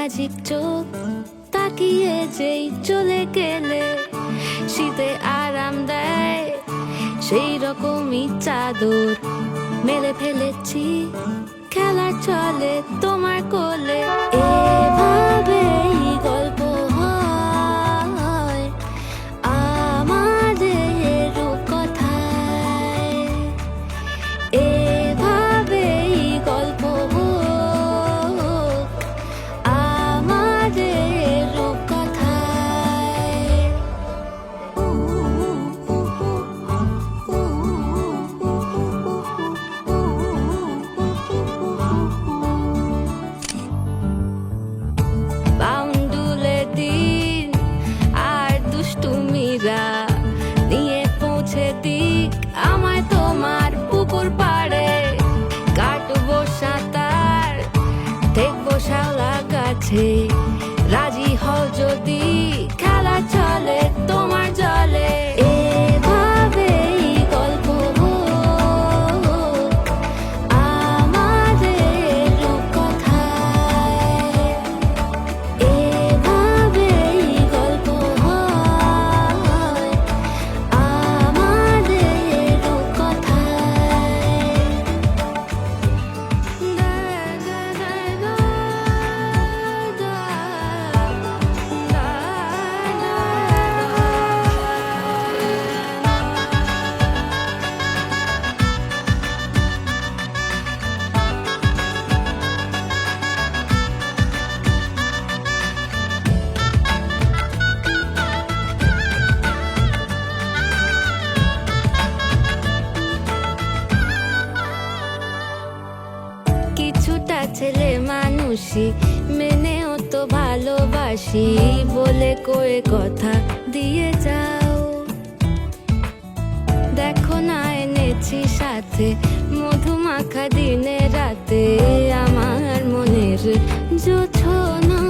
Magic চোখ তাকিয়ে যেই চলে গেলে শীতে আরাম দেয় সেই রকমই চাদর মেলে ফেলেছি খেলার চলে তোমার কোলে। এভাবেই গল্প হয় আমাদের রূপকথায়, এভাবেই গল্প হোক আমাদের রূপকথায়। বাউন্ডুলে দিন আর দুষ্টুমিরা নিয়ে পৌঁছে দিক আমায় তোমার পুকুর পাড়ে। কাটবো সাঁতার দেখবো শাওলা গাছে, রাজি হও যদি খেলা চলে তোমার জলে। এভাবেই গল্প হোক আমাদের রূপকথায়, এভাবেই গল্প হয় আমাদের রূপকথায়। কিছুটা ছেলে মানুষই মেনেও তো ভালোবাসি বলে কয়ে কথা দিয়ে যাও। দেখো না এনেছি সাথে মধুমাখা দিনে রাতে আমার মনের জোছনা।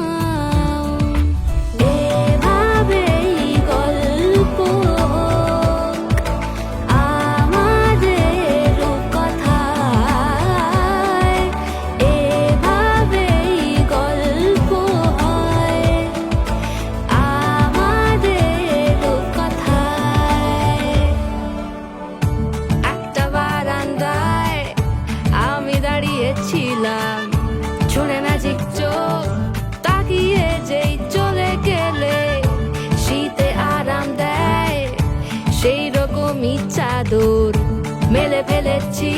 এভাবেই গল্প হোক আমাদের রূপকথায়, এভাবেই গল্প হয় আমাদের রূপকথায়। একটা বারান্দায় আমি দাঁড়িয়েছিলাম, ছুঁড়ে ম্যাজিক চোখ তাকিয়ে যেই চলে গেলে শীতে আরাম দেয় সেই রকমই চাদর মেলে ফেলেছি